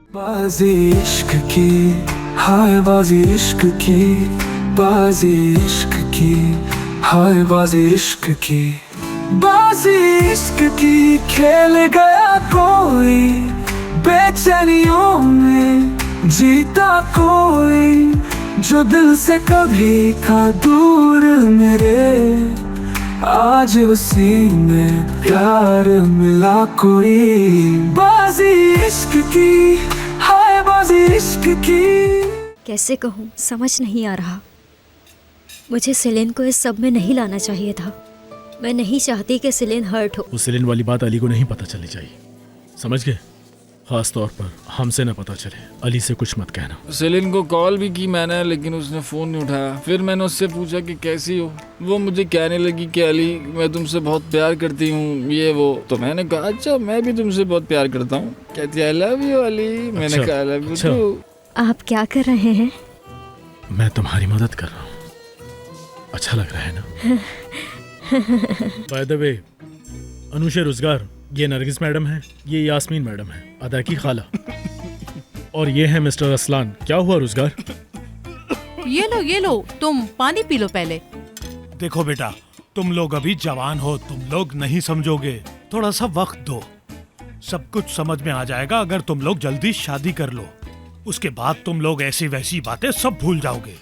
बाजी इश्क की, हाय बाजी इश्क की, बाजी इश्क की, हाय बाजी इश्क की, बाजी इश्क की खेल गया कोई, बेचैनियों में जीता कोई, जो दिल से कभी था दूर मेरे, आज उसी में प्यार मिला कोई, बाजी इश्क की, हाय बाजी इश्क की। कैसे कहूँ, समझ नहीं आ रहा। मुझे सेलिन को इस सब में नहीं लाना चाहिए था। मैं नहीं चाहती कि सेलिन हर्ट हो। वो सेलिन वाली बात अली को नहीं पता चलनी चाहिए, समझ गए? खास तौर पर हमसे न पता चले। अली से कुछ मत कहना। सेलिन को कॉल भी की मैंने, लेकिन उसने फ़ोन नहीं उठाया। फिर मैंने उससे पूछा कि कैसी हो। वो मुझे कहने लगी कि अली मैं तुमसे बहुत प्यार करती हूँ, ये वो। तो मैंने कहा अच्छा मैं भी तुमसे बहुत प्यार करता हूँ। कहती आई लव यू अली। मैंने कहा आई लव यू टू। आप क्या कर रहे हैं? मैं तुम्हारी मदद कर रहा हूँ। अच्छा लग रहा है ना? बाय द वे, अनुशे रोजगार, ये नरगिस मैडम है, ये यास्मीन मैडम है, अदा की खाला, और ये है मिस्टर असलान। क्या हुआ रोजगार? ये लो तुम पानी पी लो पहले। देखो बेटा, तुम लोग अभी जवान हो, तुम लोग नहीं समझोगे। थोड़ा सा वक्त दो, सब कुछ समझ में आ जाएगा अगर तुम लोग जल्दी शादी कर लो। उसके बाद तुम लोग ऐसी वैसी बातें सब भूल जाओगे।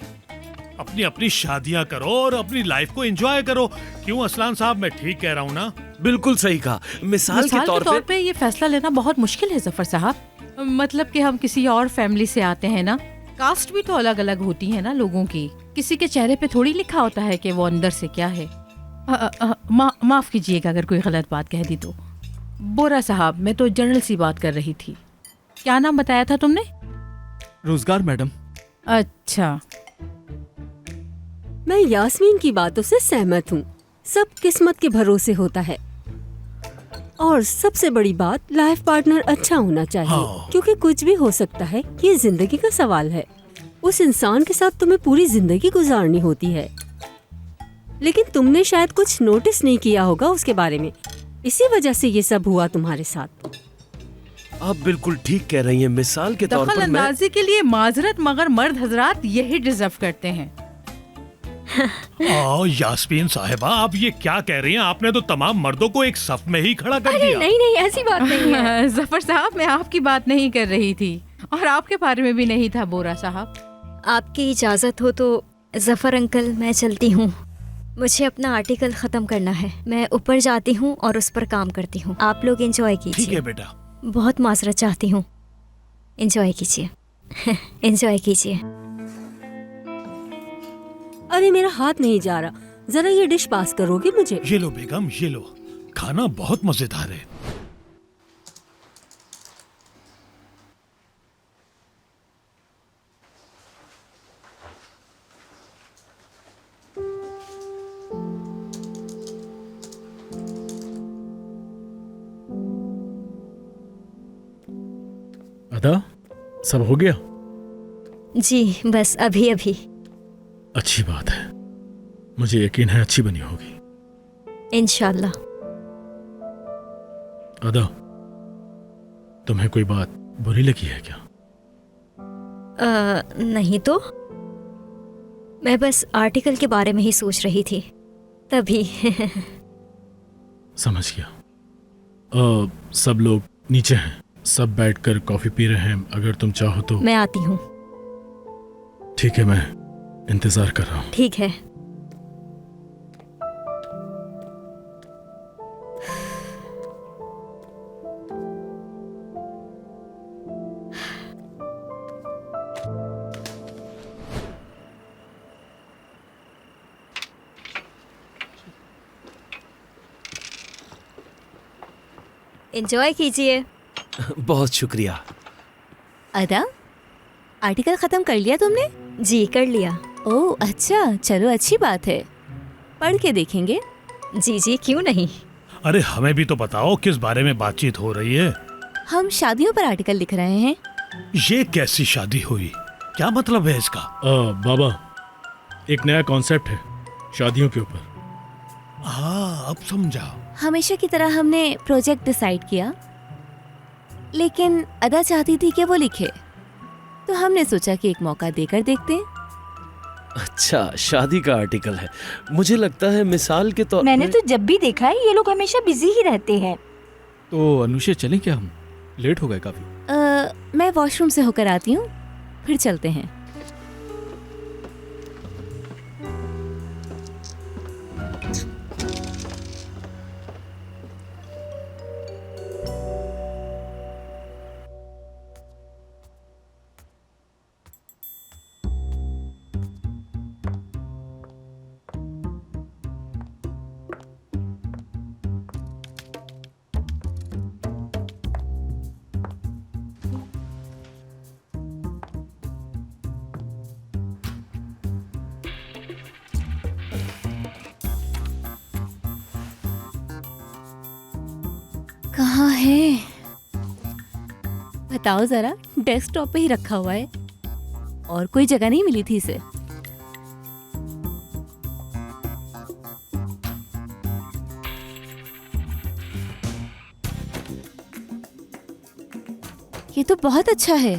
अपनी अपनी शादियां करो और अपनी लाइफ को एंजॉय करो। क्यों असलान साहब, मैं ठीक कह रहा हूँ ना? बिल्कुल सही कहा। मिसाल के तौर पे ये फैसला लेना बहुत मुश्किल है जफर साहब। मतलब कि हम किसी और फैमिली से आते हैं ना, कास्ट भी तो अलग अलग होती है ना लोगों की। किसी के चेहरे पे थोड़ी लिखा होता है कि वो अंदर से क्या है। माफ कीजिएगा अगर कोई गलत बात कह दी तो। बोरा साहब, मैं तो जनरल सी बात कर रही थी। क्या नाम बताया था तुमने? रोजगार मैडम। अच्छा, मैं यास्मीन की बातों से सहमत हूँ। सब किस्मत के भरोसे होता है, और सबसे बड़ी बात लाइफ पार्टनर अच्छा होना चाहिए। हाँ। क्योंकि कुछ भी हो सकता है, ये जिंदगी का सवाल है। उस इंसान के साथ तुम्हें पूरी जिंदगी गुजारनी होती है, लेकिन तुमने शायद कुछ नोटिस नहीं किया होगा उसके बारे में। इसी वजह से ये सब हुआ तुम्हारे साथ। आप बिल्कुल ठीक कह रही हैं। मिसाल के तौर दखल पर मैं अंदाजी के लिए माजरत, मगर मर्द हजरात यही डिजर्व करते हैं। यास्मीन साहिबा, आप ये क्या कह रही हैं? आपने तो तमाम मर्दों को एक सफ में ही खड़ा कर दिया। नहीं, ऐसी बात नहीं है। जफर साहब, मैं आपकी बात नहीं कर रही थी, और आपके बारे में भी नहीं था बोरा साहब। आपकी इजाजत हो तो जफर अंकल, मैं चलती हूँ। मुझे अपना आर्टिकल खत्म करना है। मैं ऊपर जाती हूँ और उस पर काम करती हूँ। आप लोग एंजॉय कीजिए। ठीक है बेटा। बहुत माजरत चाहती हूँ। एंजॉय कीजिए। एंजॉय कीजिए। अरे मेरा हाथ नहीं जा रहा, जरा ये डिश पास करोगे मुझे? ये लो बेगम, ये लो। खाना बहुत मजेदार है। अदा, सब हो गया? जी, बस अभी अभी। अच्छी बात है, मुझे यकीन है अच्छी बनी होगी इंशाल्लाह। अदा, तुम्हें कोई बात बुरी लगी है क्या? नहीं तो, मैं बस आर्टिकल के बारे में ही सोच रही थी तभी। समझ गया। सब लोग नीचे हैं, सब बैठकर कॉफी पी रहे हैं। अगर तुम चाहो तो मैं आती हूँ। ठीक है, मैं इंतजार कर रहा हूँ। ठीक है। एंजॉय कीजिए। बहुत शुक्रिया। अदा, आर्टिकल खत्म कर लिया तुमने? जी, कर लिया। ओह अच्छा, चलो अच्छी बात है। पढ़ के देखेंगे। जी, क्यों नहीं। अरे हमें भी तो बताओ किस बारे में बातचीत हो रही है। हम शादियों पर आर्टिकल लिख रहे हैं। ये कैसी शादी हुई? क्या मतलब है इसका? बाबा, एक नया कॉन्सेप्ट है शादियों के ऊपर। हाँ, अब समझा। हमेशा की तरह हमने प्रोजेक्ट डिसाइड किया। लेकिन अदा चाहती थी कि वो लिखे, तो हमने सोचा कि एक मौका देकर देखते हैं। अच्छा, शादी का आर्टिकल है। मुझे लगता है मिसाल के तौर मैंने तो जब भी देखा है ये लोग हमेशा बिजी ही रहते हैं। तो अनुषे चलें क्या, हम लेट हो गए काफी। मैं वॉशरूम से होकर आती हूँ, फिर चलते हैं। कहाँ है? बताओ जरा, डेस्कटॉप पे ही रखा हुआ है और कोई जगह नहीं मिली थी इसे। ये तो बहुत अच्छा है।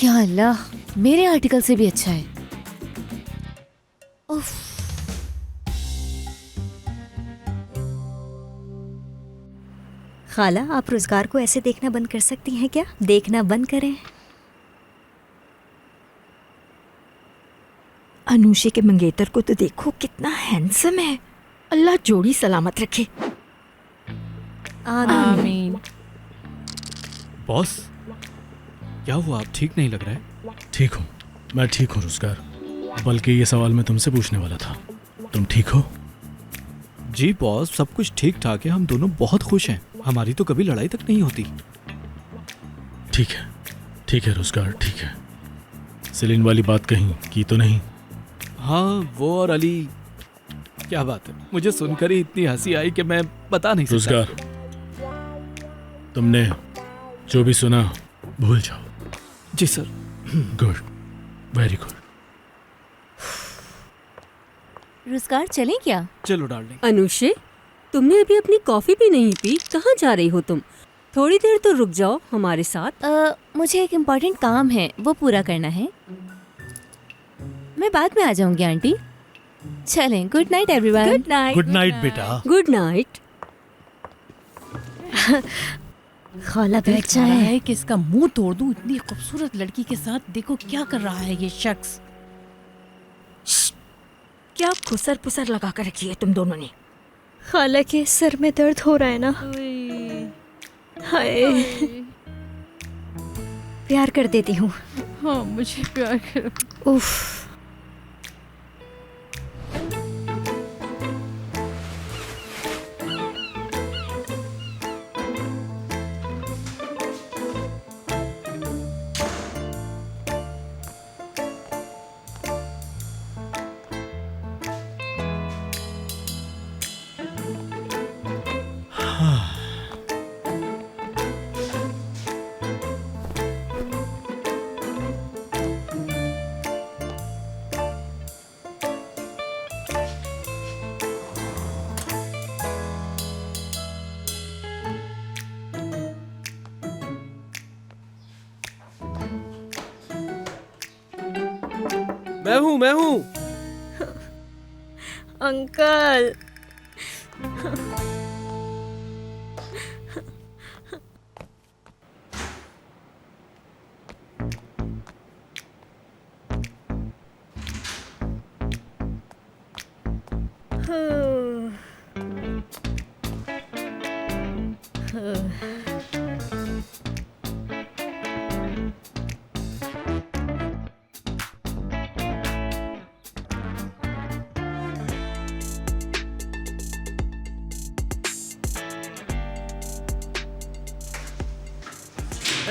या अल्लाह, मेरे आर्टिकल से भी अच्छा है। उफ। खाला, आप रोजगार को ऐसे देखना बंद कर सकती हैं क्या? देखना बंद करें। अनुषे के मंगेतर को तो देखो, कितना हैंडसम है। अल्लाह जोड़ी सलामत रखे। आमीन। बॉस, क्या हुआ? आप ठीक नहीं लग रहा है। ठीक हूँ, मैं ठीक हूँ रोजगार। बल्कि ये सवाल मैं तुमसे पूछने वाला था, तुम ठीक हो? जी बॉस, सब कुछ ठीक ठाक है। हम दोनों बहुत खुश हैं। हमारी तो कभी लड़ाई तक नहीं होती। ठीक है रोजगार, ठीक है। सेलिन वाली बात कहीं की तो नहीं? हाँ, वो और अली, क्या बात है, मुझे सुनकर ही इतनी हंसी आई कि मैं बता नहीं सकता। रोजगार, तुमने जो भी सुना भूल जाओ। जी सर। Good, very good. रोजगार चलें क्या? चलो डार्लिंग। अनुषे, तुमने अभी अपनी कॉफी भी नहीं पी, कहाँ जा रही हो तुम? थोड़ी देर तो रुक जाओ हमारे साथ। मुझे एक इम्पोर्टेंट काम है, वो पूरा करना है। मैं बाद में आ जाऊंगी आंटी। चलें। Good night everyone. Good night. Good night बेटा। Good night. खाला बैठ देख रहा जाए। है कि इसका मुंह तोड़ दूं। इतनी खूबसूरत लड़की के साथ देखो क्या कर रहा है ये शख्स। क्या खुसर पुसर लगा कर रखी है तुम दोनों ने? खाला के सर में दर्द हो रहा है ना। हाय, प्यार कर देती हूँ। हाँ, मुझे प्यार करो। उफ। मैं हूँ। अंकल।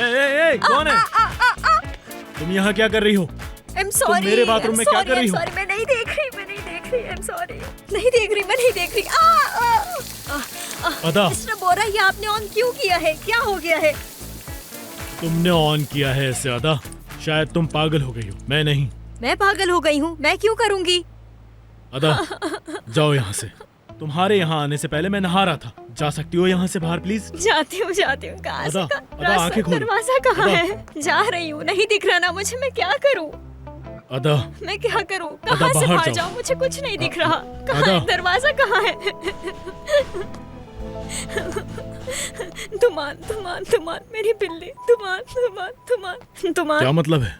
ए, कौन है? तुम यहाँ क्या कर रही हो? I'm sorry, मेरे बाथरूम में क्या कर रही हो? I'm sorry, मैं नहीं देख रही, I'm sorry, नहीं देख रही। अदा, मिस्टर बोरा, ये आपने ऑन क्यों किया है? क्या हो गया है? तुमने ऑन किया है इससे अदा। शायद तुम पागल हो गई हो, मैं नहीं। मैं पागल हो गई हूँ? मैं क्यों करूँगी? अदा, जाओ यहाँ से। तुम्हारे यहाँ आने से पहले मैं नहा रहा था। जा सकती हो यहाँ से बाहर प्लीज? जाती हूँ कहाँ से? अदा आंखें खोलो। दरवाजा कहाँ अदा। है? जा रही हूँ, नहीं दिख रहा ना मुझे, मैं क्या करूँ? अदा मैं क्या करूँ? अदा, कहाँ से बाहर बाहर जाओ। जाऊँ? मुझे कुछ नहीं दिख रहा। कहाँ अदा। है? दरवाजा कहाँ है? तुमान मेरी बिल्ली, तुमान क्या मतलब है?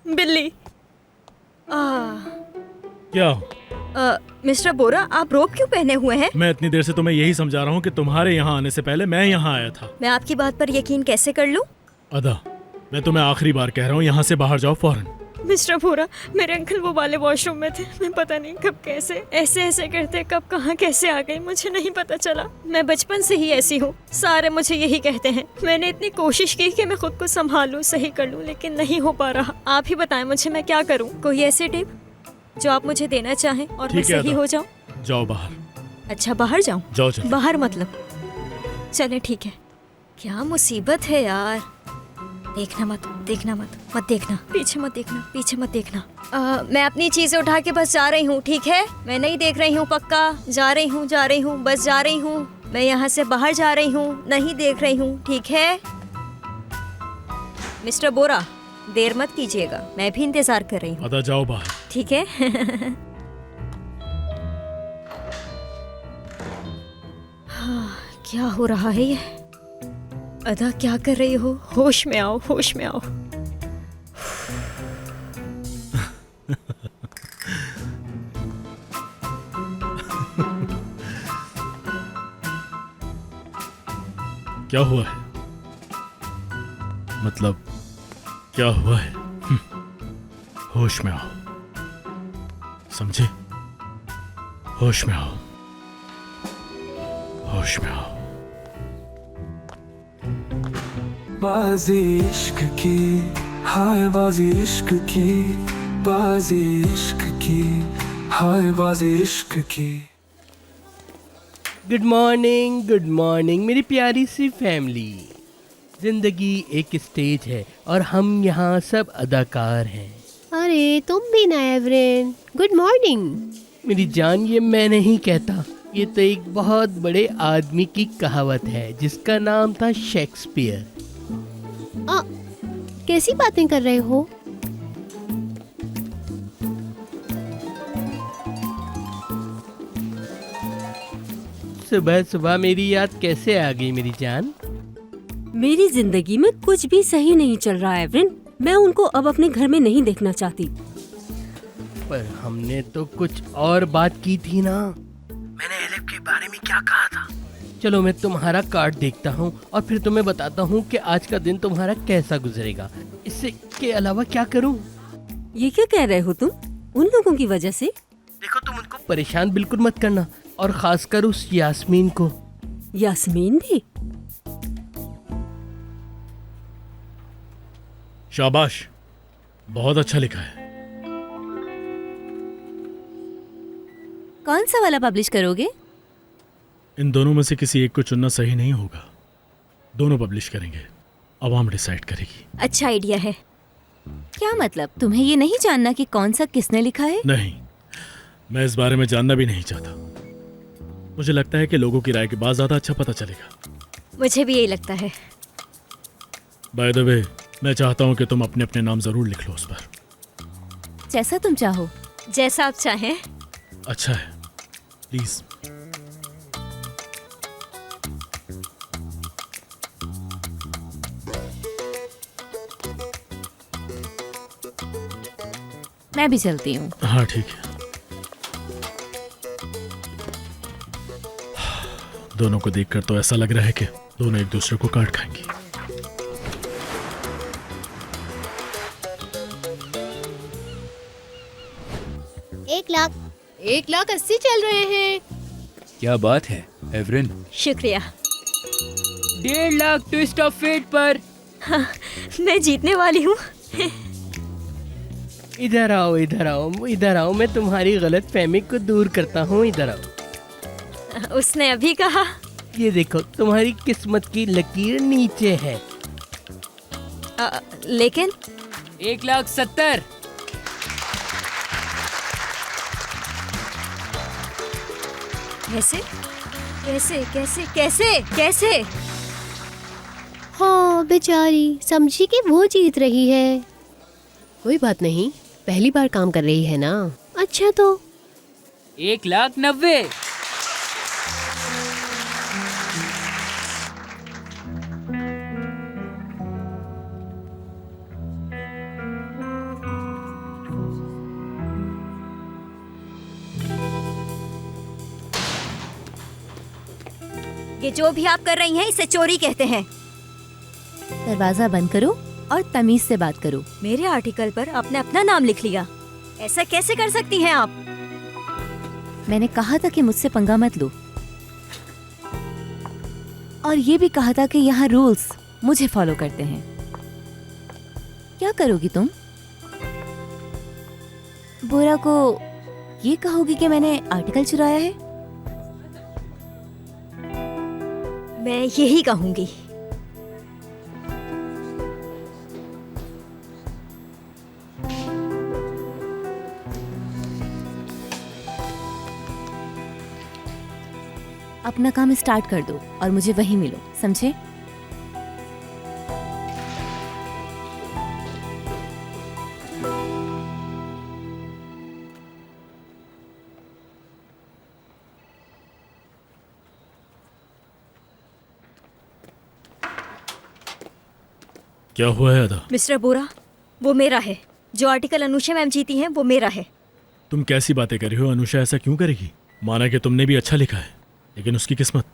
बिल्ली। क्या? मिस्टर बोरा, आप रोब क्यों पहने हुए हैं? मैं इतनी देर से तुम्हें यही समझा रहा हूँ कि तुम्हारे यहाँ आने से पहले मैं यहाँ आया था। मैं आपकी बात पर यकीन कैसे कर लूं? अदा, मैं तुम्हें आखिरी बार कह रहा हूँ, यहाँ से बाहर जाओ फौरन। मिस्टर बोरा, मेरे अंकल वो वाले वॉशरूम में थे। मैं पता नहीं कब कैसे ऐसे करते कब कहाँ कैसे आ गई, मुझे नहीं पता चला। मैं बचपन से ही ऐसी हूँ, सारे मुझे यही कहते हैं। मैंने इतनी कोशिश की कि मैं खुद को संभालूं, सही कर लूं, लेकिन नहीं हो पा रहा। आप ही बताएं मुझे, मैं क्या करूं? कोई ऐसी टिप जो आप मुझे देना चाहें और मैं ठीक है सही अदा। हो जाऊं? जाओ बाहर। अच्छा, बाहर जाऊं? जाओ जल्दी। बाहर मतलब? चले ठीक है। क्या मुसीबत है यार। देखना मत देखना, पीछे मत देखना। मैं अपनी चीजें उठा के बस जा रही हूँ, ठीक है? मैं नहीं देख रही हूँ, पक्का जा रही हूँ, बस जा रही हूँ। मैं यहाँ से बाहर जा रही हूँ, नहीं देख रही हूँ, ठीक है? मिस्टर बोरा, देर मत कीजिएगा, मैं भी इंतजार कर रही हूँ। अदा जाओ बाहर। ठीक है। हाँ, क्या हो रहा है ये? अदा क्या कर रही हो? होश में आओ। क्या हुआ है? मतलब क्या हुआ है? होश में आओ, समझे? होश में आओ। बाजी इश्क की, हाय बाजी इश्क की, बाजी इश्क की, हाय बाजी इश्क की। गुड मॉर्निंग मेरी प्यारी सी फैमिली। जिंदगी एक स्टेज है और हम यहाँ सब अदाकार हैं। अरे तुम भी ना एवरेन। Good morning. मेरी जान, ये मैं नहीं कहता, ये तो एक बहुत बड़े आदमी की कहावत है जिसका नाम था शेक्सपियर। कैसी बातें कर रहे हो? सुबह सुबह मेरी याद कैसे आ गई मेरी जान? मेरी जिंदगी में कुछ भी सही नहीं चल रहा है एवरेन। मैं उनको अब अपने घर में नहीं देखना चाहती। पर हमने तो कुछ और बात की थी ना। मैंने एलिफ के बारे में क्या कहा था? चलो मैं तुम्हारा कार्ड देखता हूँ और फिर तुम्हें बताता हूँ कि आज का दिन तुम्हारा कैसा गुजरेगा। इससे के अलावा क्या करूँ? ये क्या कह रहे हो तुम? उन लोगों की वजह से? देखो, तुम उनको परेशान बिल्कुल मत करना, और खासकर उस यास्मीन को। यास्मीन भी? शाबाश, बहुत अच्छा लिखा है। कौन सा वाला पब्लिश करोगे? इन दोनों में से किसी एक को चुनना सही नहीं होगा। दोनों पब्लिश करेंगे, अवाम डिसाइड करेगी। अच्छा आइडिया है। क्या मतलब, तुम्हें ये नहीं जानना कि कौन सा किसने लिखा है? नहीं, मैं इस बारे में जानना भी नहीं चाहता। मुझे लगता है कि लोगों की राय के बाद ज्यादा अच्छा पता चलेगा। मुझे भी यही लगता है। बाय द वे, मैं चाहता हूँ कि तुम अपने अपने नाम जरूर लिख लो उस पर। जैसा तुम चाहो। जैसा आप चाहें। अच्छा है, प्लीज। मैं भी चलती हूँ। हाँ ठीक है। दोनों को देखकर तो ऐसा लग रहा है कि दोनों एक दूसरे को काट खाएंगी। एक लाख 80 चल रहे हैं। क्या बात है एवरेन? शुक्रिया। 1.5 लाख ट्विस्ट ऑफ फेट पर। हाँ, मैं जीतने वाली हूँ। इधर आओ, मैं तुम्हारी गलत फहमी को दूर करता हूँ। इधर आओ। उसने अभी कहा। ये देखो, तुम्हारी किस्मत की लकीर नीचे है। लेकिन 1,70,000। कैसे कैसे कैसे कैसे कैसे? हाँ बेचारी, समझी कि वो जीत रही है। कोई बात नहीं, पहली बार काम कर रही है ना। अच्छा तो 1,90,000। ये जो भी आप कर रही हैं इसे चोरी कहते हैं। दरवाजा बंद करो और तमीज से बात करो। मेरे आर्टिकल पर आपने अपना नाम लिख लिया, ऐसा कैसे कर सकती हैं आप? मैंने कहा था कि मुझसे पंगा मत लो, और ये भी कहा था कि यहाँ रूल्स मुझे फॉलो करते हैं। क्या करोगी तुम? बोरा को ये कहोगी कि मैंने आर्टिकल चुराया है? मैं यही कहूंगी। अपना काम स्टार्ट कर दो और मुझे वहीं मिलो, समझे? क्या हुआ है अदा? मिस्टर बोरा, वो मेरा है। जो आर्टिकल अनुषा मैम जीती हैं वो मेरा है। तुम कैसी बातें कर रही हो? अनुषा ऐसा क्यों करेगी? माना कि तुमने भी अच्छा लिखा है, लेकिन उसकी किस्मत।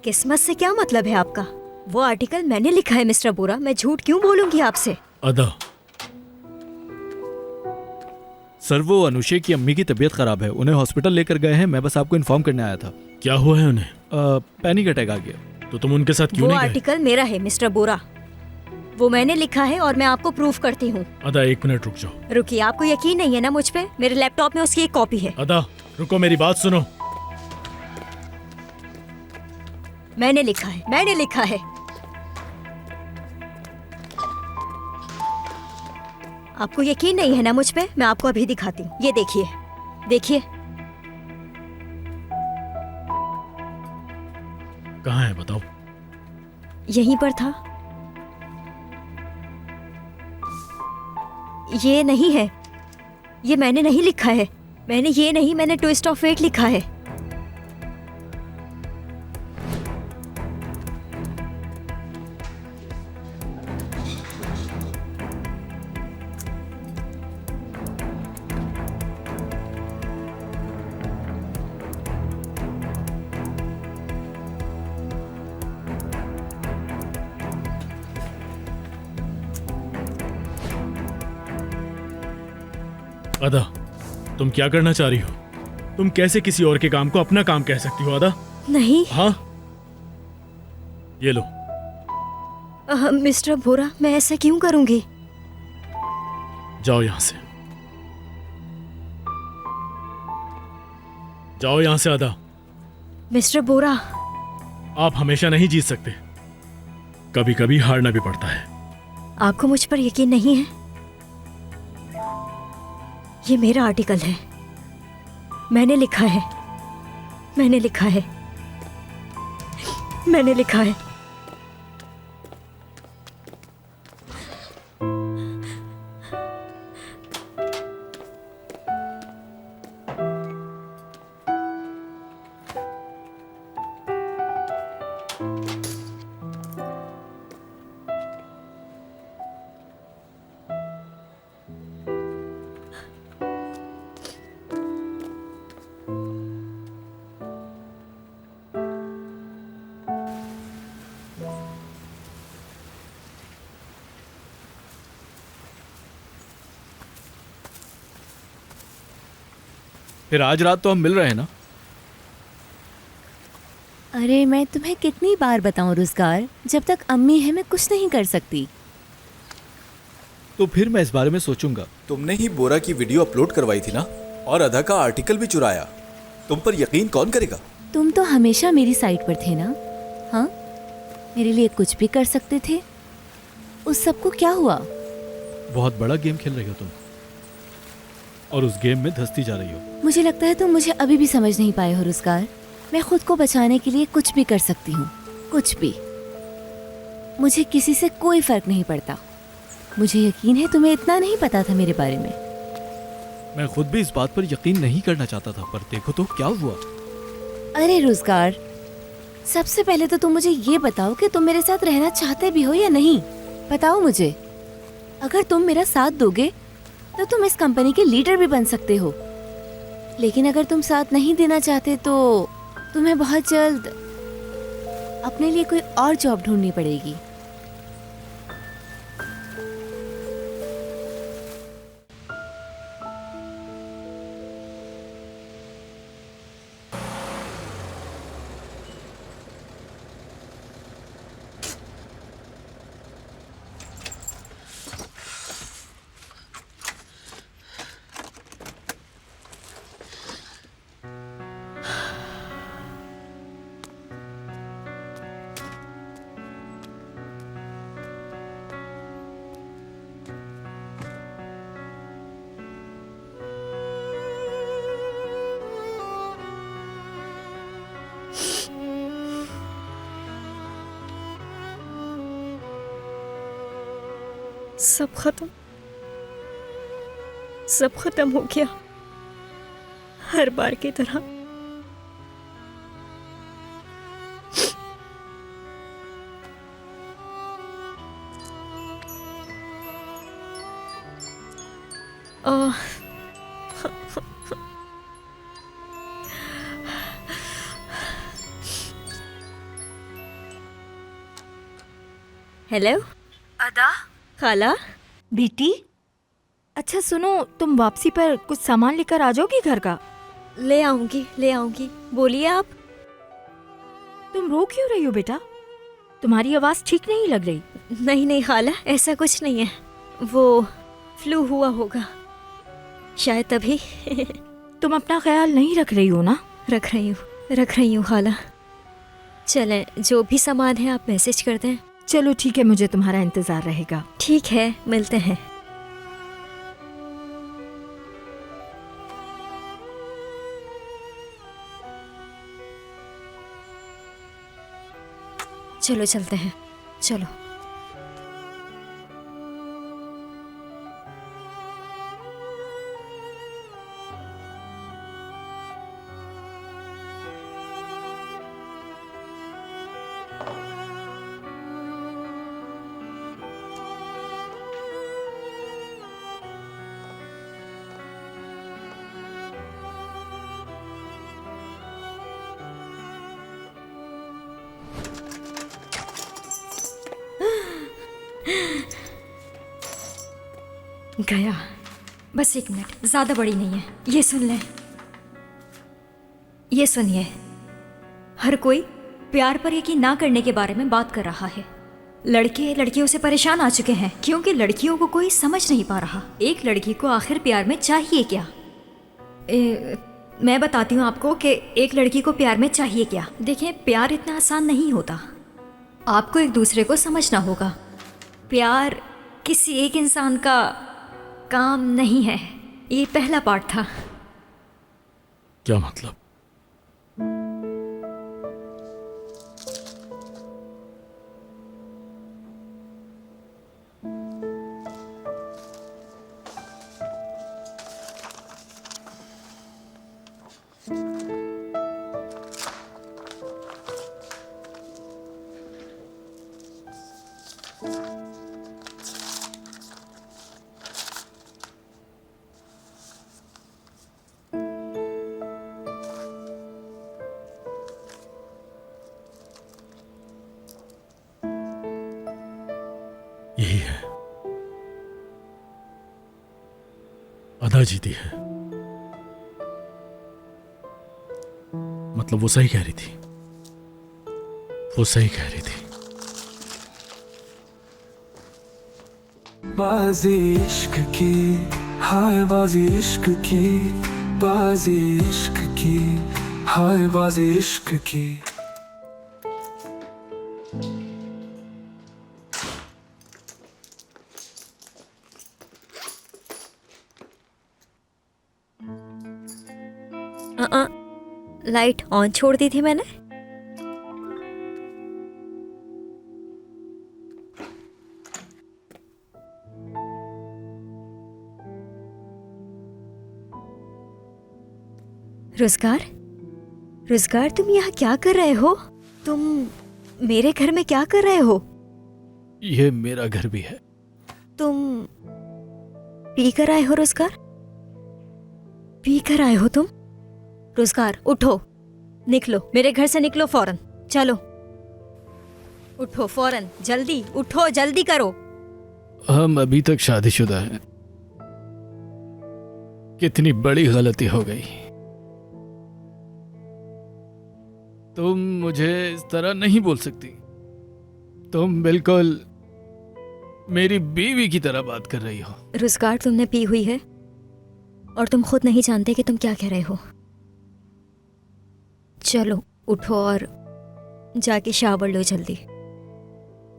किस्मत से क्या मतलब है आपका? वो आर्टिकल मैंने लिखा है मिस्टर बोरा, मैं झूठ क्यों बोलूंगी आपसे? अदा, सर वो अनुषा की अम्मी की तबीयत खराब है, उन्हें हॉस्पिटल लेकर गए हैं। मैं बस आपको इन्फॉर्म करने आया था। क्या हुआ है उन्हें? पैनिक अटैक आ गया। तो तुम उनके साथ क्यों वो नहीं गए? आर्टिकल मेरा है मिस्टर बोरा, वो मैंने लिखा है और मैं आपको प्रूफ करती हूँ। अदा 1 मिनट रुक जाओ। रुकिए, आपको यकीन नहीं है ना मुझ पे? मेरे लैपटॉप में उसकी एक कॉपी है। अदा रुको, मेरी बात सुनो। मैंने लिखा है, मैंने लिखा है। आपको यकीन नहीं है ना मुझ पे? मैं आपको अभी दिखाती हूँ, ये देखिए, देखिए। कहाँ है बताओ? यहीं पर था। ये नहीं है, ये मैंने नहीं लिखा है। मैंने ट्विस्ट ऑफ फेट लिखा है। अदा, तुम क्या करना चाह रही हो? तुम कैसे किसी और के काम को अपना काम कह सकती हो अदा? नहीं। हाँ, ये लो। मिस्टर बोरा, मैं ऐसा क्यों करूंगी? जाओ यहां से, जाओ यहां से अदा। मिस्टर बोरा, आप हमेशा नहीं जीत सकते, कभी कभी हारना भी पड़ता है। आपको मुझ पर यकीन नहीं है? ये मेरा आर्टिकल है, मैंने लिखा है, मैंने लिखा है, मैंने लिखा है। फिर आज रात तो हम मिल रहे हैं ना? अरे मैं तुम्हें कितनी बार बताऊं रुज़गार, जब तक अम्मी है मैं कुछ नहीं कर सकती। तो फिर मैं इस बारे में सोचूंगा। तुमने ही बोरा की वीडियो अपलोड करवाई थी ना, और अदा का आर्टिकल भी चुराया। तुम पर यकीन कौन करेगा? तुम तो हमेशा मेरी साइड पर थे ना? हाँ, मेरे लिए कुछ भी कर सकते थे। उस सबको क्या हुआ? बहुत बड़ा गेम खेल रही हो तुम, और उस गेम में धंसती जा रही हो। मुझे लगता है तुम मुझे अभी भी समझ नहीं पाए हो रुज़गार। मैं खुद को बचाने के लिए कुछ भी कर सकती हूँ, कुछ भी। मुझे किसी से कोई फर्क नहीं पड़ता। मुझे यकीन है तुम्हें इतना नहीं पता था मेरे बारे में। मैं खुद भी इस बात पर यकीन नहीं करना चाहता था, पर देखो तो क्या हुआ। अरे रोजगार, सबसे पहले तो तुम मुझे ये बताओ कि तुम मेरे साथ रहना चाहते भी हो या नहीं। बताओ मुझे। अगर तुम मेरा साथ दोगे तो तुम इस कंपनी के लीडर भी बन सकते हो, लेकिन अगर तुम साथ नहीं देना चाहते तो तुम्हें बहुत जल्द अपने लिए कोई और जॉब ढूंढनी पड़ेगी। सब खत्म, सब खत्म हो गया, हर बार की तरह। हेलो अदा, खाला। बेटी, अच्छा सुनो, तुम वापसी पर कुछ सामान लेकर आ जाओगी घर का? ले आऊंगी, ले आऊंगी। बोलिए आप। तुम रो क्यों रही हो बेटा? तुम्हारी आवाज ठीक नहीं लग रही। नहीं नहीं खाला, ऐसा कुछ नहीं है, वो फ्लू हुआ होगा शायद तभी। तुम अपना ख्याल नहीं रख रही हो ना? रख रही हूँ खाला। चलें, जो भी सामान है आप मैसेज कर दें। चलो ठीक है, मुझे तुम्हारा इंतजार रहेगा। ठीक है, मिलते हैं। चलो चलते हैं, चलो। गया, बस 1 मिनट, ज्यादा बड़ी नहीं है। ये सुन ले, ये सुनिए। हर कोई प्यार पर यकीन ना करने के बारे में बात कर रहा है। लड़के लड़कियों से परेशान आ चुके हैं क्योंकि लड़कियों को कोई समझ नहीं पा रहा। एक लड़की को आखिर प्यार में चाहिए क्या? मैं बताती हूँ आपको कि एक लड़की को प्यार में चाहिए क्या। देखें, प्यार इतना आसान नहीं होता। आपको एक दूसरे को समझना होगा। प्यार किसी एक इंसान का काम नहीं है। ये पहला पार्ट था। क्या मतलब? यही है, अदा जीती है। मतलब वो सही कह रही थी, वो सही कह रही थी। बाजी इश्क की, हाय बाजी इश्क की, बाजी इश्क की, हाय बाजी इश्क की। लाइट ऑन छोड़ दी थी मैंने? रोजगार, रोजगार तुम यहाँ क्या कर रहे हो? तुम मेरे घर में क्या कर रहे हो? ये मेरा घर भी है। तुम पी कर आए हो रोजगार? पी कर आए हो तुम? रोजगार उठो, निकलो मेरे घर से, निकलो फौरन, चलो उठो फौरन, जल्दी उठो, जल्दी करो। हम अभी तक शादीशुदा हैं। कितनी बड़ी गलती हो गई। तुम मुझे इस तरह नहीं बोल सकती। तुम बिल्कुल मेरी बीवी की तरह बात कर रही हो। रोजगार तुमने पी हुई है और तुम खुद नहीं जानते कि तुम क्या कह रहे हो। चलो उठो और जाके शावर लो जल्दी,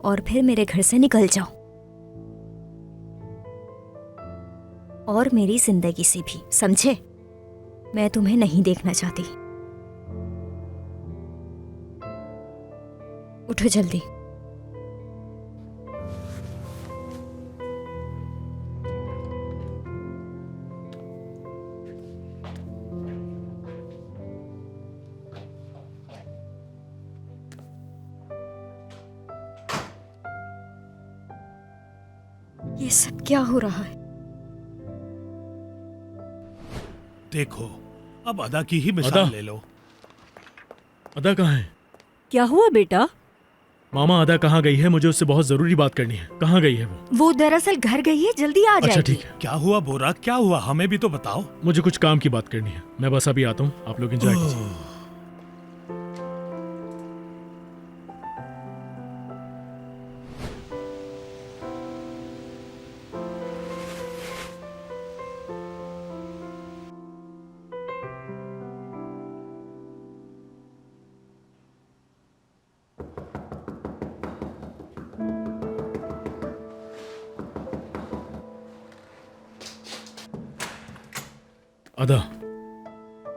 और फिर मेरे घर से निकल जाओ, और मेरी जिंदगी से भी, समझे? मैं तुम्हें नहीं देखना चाहती। उठो जल्दी। ये सब क्या हो रहा है? देखो, अब अदा की ही मिसाल अदा? ले लो। अदा कहाँ है? क्या हुआ बेटा? मामा, अदा कहाँ गई है? मुझे उससे बहुत जरूरी बात करनी है। कहाँ गई है वो? वो दरअसल घर गई है, जल्दी आ जाएगी। अच्छा ठीक है। क्या हुआ बोरा, क्या हुआ? हमें भी तो बताओ। मुझे कुछ काम की बात करनी है। मैं बस अभी आता हूँ, आप लोग एंजॉय कीजिए। अदा,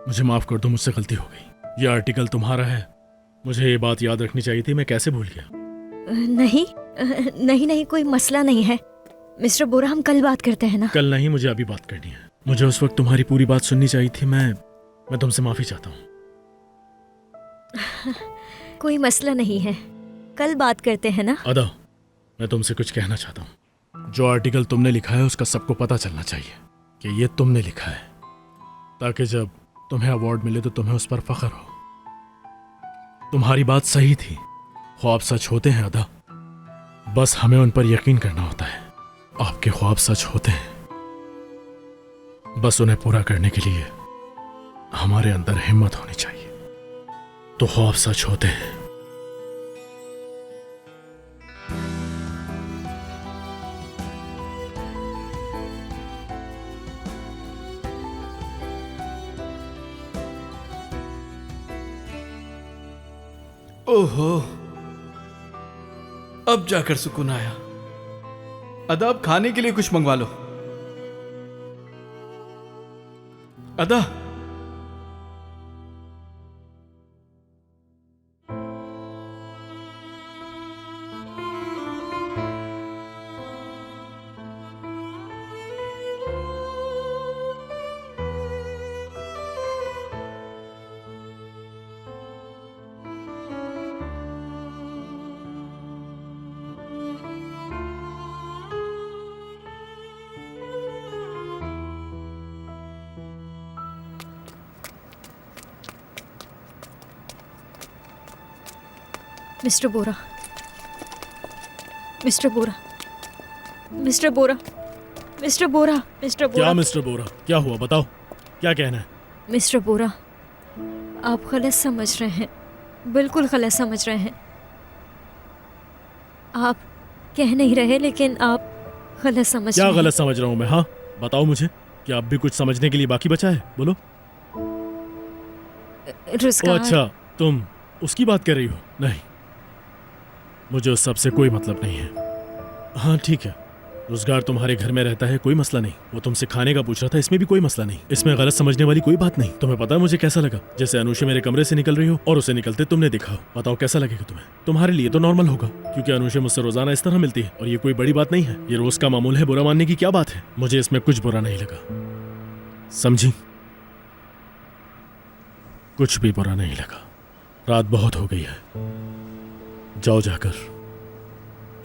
मुझे माफ कर दो, मुझसे गलती हो गई। ये आर्टिकल तुम्हारा है, मुझे ये बात याद रखनी चाहिए थी। मैं कैसे भूल गया? नहीं नहीं नहीं, कोई मसला नहीं है मिस्टर बोरा, हम कल बात करते हैं ना। कल नहीं, मुझे अभी बात करनी है। मुझे उस वक्त तुम्हारी पूरी बात सुननी चाहिए थी। मैं तुमसे माफी चाहता हूँ। कोई मसला नहीं है, कल बात करते हैं ना। अदा, मैं तुमसे कुछ कहना चाहता हूँ। जो आर्टिकल तुमने लिखा है उसका सबको पता चलना चाहिए कि ये तुमने लिखा है, ताकि जब तुम्हें अवार्ड मिले तो तुम्हें उस पर फख्र हो। तुम्हारी बात सही थी, ख्वाब सच होते हैं अदा, बस हमें उन पर यकीन करना होता है। आपके ख्वाब सच होते हैं, बस उन्हें पूरा करने के लिए हमारे अंदर हिम्मत होनी चाहिए। तो ख्वाब सच होते हैं। ओहो, अब जाकर सुकून आया। अदा, अब खाने के लिए कुछ मंगवा लो। अदा, मिस्टर बोरा, मिस्टर बोरा, मिस्टर बोरा, मिस्टर बोरा, मिस्टर बोरा। क्या मिस्टर बोरा, क्या हुआ? बताओ, क्या कहना है? मिस्टर बोरा, आप गलत समझ रहे हैं, बिल्कुल गलत समझ रहे हैं। आप कह नहीं रहे, लेकिन आप गलत समझ क्या रहे हैं। गलत समझ रहा हूँ मैं? हाँ बताओ मुझे, क्या अब भी कुछ समझने के लिए बाकी बचा है? बोलो। ओ अच्छा, तुम उसकी बात कर रही हो? नहीं, मुझे उस सब से कोई मतलब नहीं है। हाँ ठीक है, रोजगार तुम्हारे घर में रहता है, कोई मसला नहीं। वो तुमसे खाने का पूछ रहा था, इसमें भी कोई मसला नहीं। इसमें गलत समझने वाली कोई बात नहीं। तुम्हें पता है मुझे कैसा लगा? जैसे अनुषा मेरे कमरे से निकल रही हो और उसे निकलते तुमने देखा हो। बताओ कैसा लगेगा तुम्हें? तुम्हारे लिए तो नॉर्मल होगा, क्योंकि अनुषा मुझसे रोजाना इस तरह मिलती है और ये कोई बड़ी बात नहीं है। ये रोज का मामूल है, बुरा मानने की क्या बात है? मुझे इसमें कुछ बुरा नहीं लगा, समझी? कुछ भी बुरा नहीं लगा। रात बहुत हो गई है, जाओ जाकर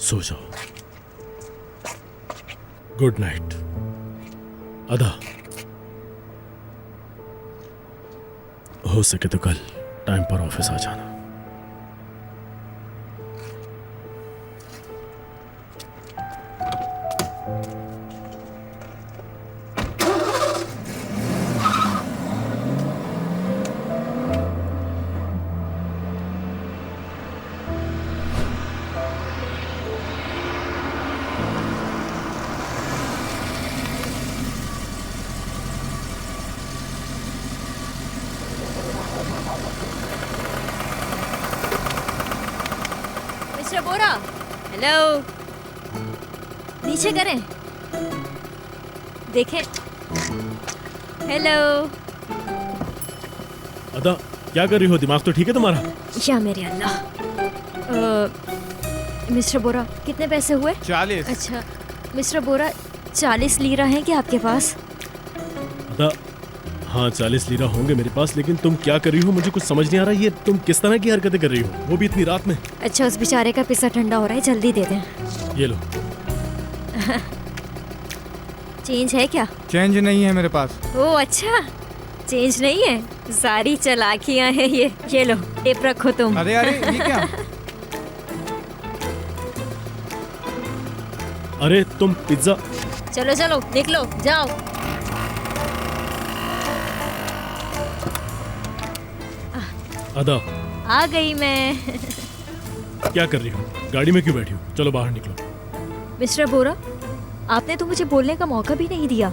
सो जाओ। Good night. अदा, हो सके तो कल टाइम पर ऑफिस आ जाना। मिस्टर बोरा, हेलो, नीचे करें, देखें। हेलो। अदा, क्या कर रही हो? दिमाग तो ठीक है तुम्हारा? या मेरे अल्लाह। मिस्टर बोरा, कितने पैसे हुए? 40। अच्छा मिस्टर बोरा, 40 लीरा हैं क्या आपके पास? अदा, हाँ 40 लीरा होंगे मेरे पास, लेकिन तुम क्या कर रही हो मुझे कुछ समझ नहीं आ रहा। ये तुम किस तरह की हरकतें कर रही हो, वो भी इतनी रात में? अच्छा, उस बेचारे का पिस्सा ठंडा हो रहा है, जल्दी दे दें। ये लो। चेंज है क्या? चेंज नहीं है मेरे पास। ओह अच्छा, चेंज नहीं है। सारी चालाकियां हैं ये लो, टिप रखो तुम। अरे अरे, ये क्या? अरे तुम पिज्जा। चलो चलो निकलो, जाओ। अदा, आ गई मैं। क्या कर रही हो? गाड़ी में क्यों बैठी हो? चलो बाहर निकलो। मिस्टर बोरा, आपने तो मुझे बोलने का मौका भी नहीं दिया।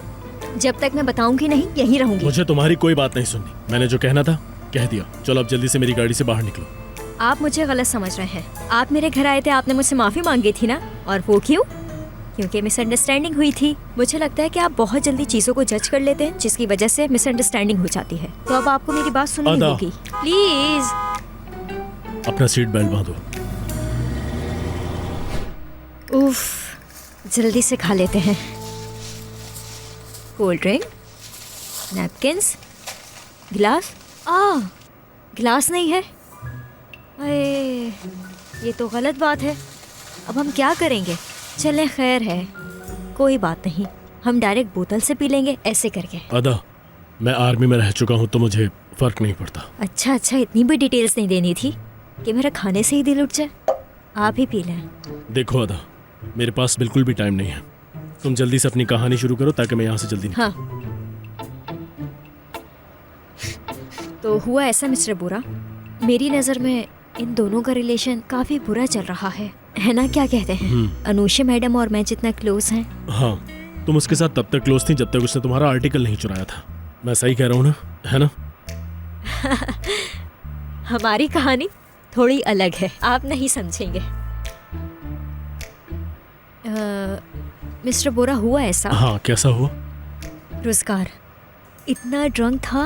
जब तक मैं बताऊंगी नहीं, यहीं रहूंगी। मुझे तुम्हारी कोई बात नहीं सुननी। मैंने जो कहना था कह दिया। चलो अब जल्दी से मेरी गाड़ी से बाहर निकलो। आप मुझे गलत समझ रहे हैं। आप मेरे घर आए थे, आपने मुझसे माफी मांगी थी ना? और वो क्यों? क्योंकि मिसअंडरस्टैंडिंग हुई थी। मुझे लगता है कि आप बहुत जल्दी चीजों को जज कर लेते हैं, जिसकी वजह से मिसअंडरस्टैंडिंग हो जाती है। तो अब आपको मेरी बात सुननी अदा। होगी। प्लीज। अपना सीट बेल्ट बांधो। उफ, जल्दी से खा लेते हैं। कोल्ड ड्रिंक, नैपकिन्स, गिलास। गिलास नहीं है। अरे ये तो गलत बात है। अब हम क्या करेंगे? चलें, खैर है, कोई बात नहीं। हम डायरेक्ट बोतल से पी लेंगे, ऐसे करके। अदा, मैं आर्मी में रह चुका हूँ तो मुझे फर्क नहीं पड़ता। अच्छा अच्छा, इतनी भी डिटेल्स नहीं देनी थी कि मेरा खाने से ही दिल उठ जाए। आप ही पी लें। देखो अदा, मेरे पास बिल्कुल भी टाइम नहीं है। तुम जल्दी से अपनी कहानी शुरू करो ताकि मैं यहाँ से जल्दी हाँ। तो हुआ ऐसा मिस्टर बोरा, मेरी नज़र में इन दोनों का रिलेशन काफी बुरा चल रहा है ना? क्या कहते हैं? अनुषा मैडम और मैं जितना क्लोज हैं। हाँ, तुम उसके साथ तब तक क्लोज थी जब तक उसने तुम्हारा आर्टिकल नहीं चुराया था। मैं सही कह रहा हूँ ना, है ना? हमारी कहानी थोड़ी अलग है, आप नहीं समझेंगे। मिस्टर बोरा, हुआ ऐसा। हाँ, कैसा हुआ? रोजगार इतना ड्रंक था,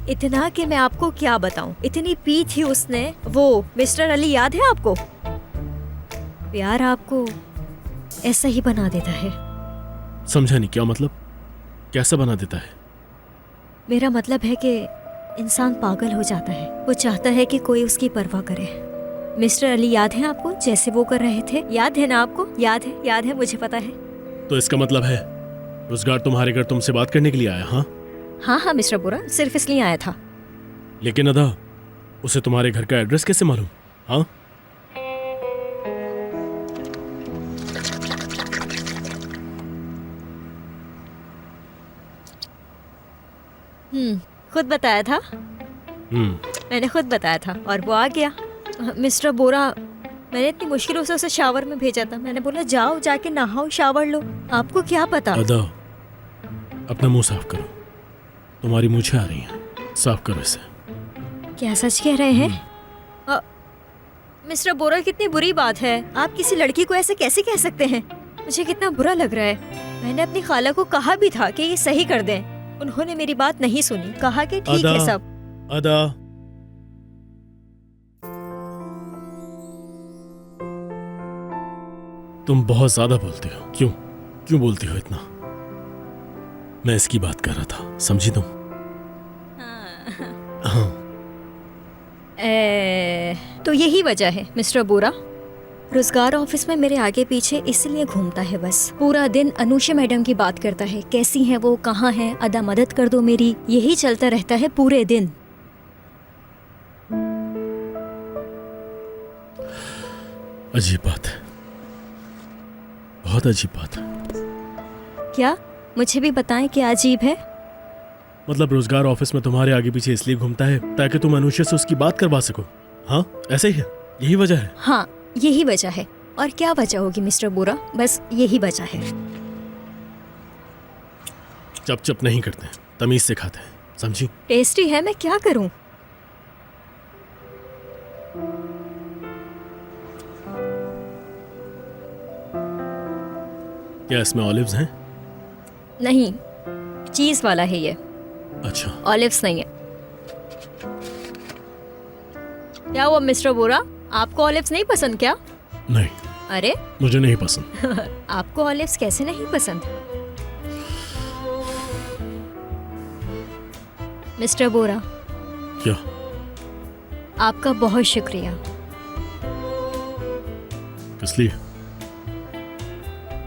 इतना कि मैं आपको क्या बताऊं। इतनी पी थी उसने। वो मिस्टर अली याद है आपको? प्यार आपको ऐसा ही बना देता है। समझा नहीं, क्या मतलब? कैसा बना देता है? मेरा मतलब है कि इंसान पागल हो जाता है। वो चाहता है कि कोई उसकी परवाह करे। मिस्टर अली याद है आपको, जैसे वो कर रहे थे? याद है ना आपको? याद है, मुझे पता है। तो इसका मतलब है रोजगार तुम्हारे घर तुमसे बात करने के लिए आया? हाँ हाँ मिस्टर बोरा, सिर्फ इसलिए आया था। लेकिन अदा, उसे तुम्हारे घर का एड्रेस कैसे मालूम? हाँ, खुद बताया था। मैंने खुद बताया था और वो आ गया। मिस्टर बोरा, मैंने इतनी मुश्किलों से उसे शावर में भेजा था। मैंने बोला जाओ, जाके नहाओ, शावर लो। आपको क्या पता? अदा, अपना मुंह साफ करो। तुम्हारी मूछें आ रही हैं, साफ करो इसे। क्या सच कह रहे हैं? मिस्टर बोरा, कितनी बुरी बात है। आप किसी लड़की को ऐसे कैसे कह सकते हैं? मुझे कितना बुरा लग रहा है। मैंने अपनी खाला को कहा भी था कि ये सही कर दें। उन्होंने मेरी बात नहीं सुनी, कहा कि ठीक है सब। अदा, तुम बहुत ज्यादा बोलती हो। क्यों बोलती हो इतना? मैं इसकी बात कर रहा था, समझी तुम? हाँ। तो यही वजह है मिस्टर बोरा, रोजगार ऑफिस में मेरे आगे पीछे इसलिए घूमता है बस। पूरा दिन अनुषा मैडम की बात करता है, कैसी हैं वो, कहाँ हैं, अदा मदद कर दो मेरी, यही चलता रहता है पूरे दिन। अजीब बात है, बहुत अजीब बात है। क्या? मुझे भी बताएं क्या अजीब है। मतलब रोजगार ऑफिस में तुम्हारे आगे पीछे इसलिए घूमता है ताकि तुम अनुषा से उसकी बात करवा सको। हाँ, ऐसे ही है, यही वजह है। हाँ, यही वजह है। और क्या वजह होगी मिस्टर बोरा, बस यही वजह है। चप नहीं करते, तमीज से खाते हैं, समझी? टेस्टी है, मैं क्या करूं। क्या इसमें ऑलिव्स हैं? नहीं, चीज वाला है ये। अच्छा, ऑलिव्स नहीं है। क्या हुआ मिस्टर बोरा, आपको ऑलिव्स नहीं पसंद क्या? नहीं। अरे मुझे नहीं पसंद। आपको ऑलिव्स कैसे नहीं पसंद? मिस्टर बोरा, क्या? आपका बहुत शुक्रिया। किस लिए?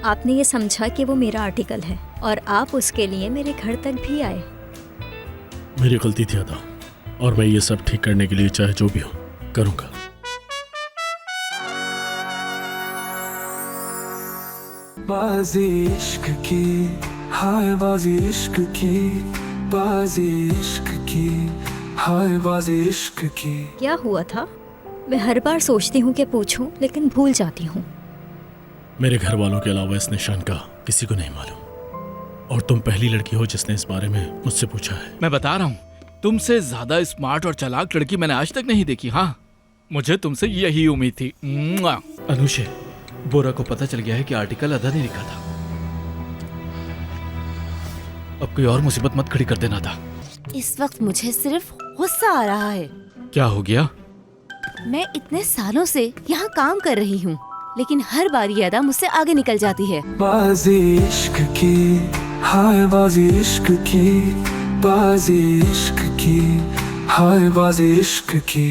आपने ये समझा कि वो मेरा आर्टिकल है और आप उसके लिए मेरे घर तक भी आए। मेरी गलती थी अदा, और मैं ये सब ठीक करने के लिए चाहे जो भी हो करूंगा। बाजी इश्क की, हाय बाजी इश्क की, बाजी इश्क की, हाय बाजी इश्क की। क्या हुआ था? मैं हर बार सोचती हूँ कि पूछूं, लेकिन भूल जाती हूँ। मेरे घर वालों के अलावा इस निशान का किसी को नहीं मालूम, और तुम पहली लड़की हो जिसने इस बारे में मुझसे पूछा है। मैं बता रहा हूँ, तुमसे ज्यादा स्मार्ट और चालाक लड़की मैंने आज तक नहीं देखी। हाँ, मुझे तुमसे यही उम्मीद थी। अनुषे, बोरा को पता चल गया है कि आर्टिकल अदा ने लिखा था। अब कोई और मुसीबत मत खड़ी कर देना था। इस वक्त मुझे सिर्फ गुस्सा आ रहा है। क्या हो गया? मैं इतने सालों से यहाँ काम कर रही हूँ, लेकिन हर बार ये अदा मुझसे आगे निकल जाती है। बाजी इश्क की, हाय बाजी इश्क की, बाजी इश्क की, हाय बाजी इश्क की।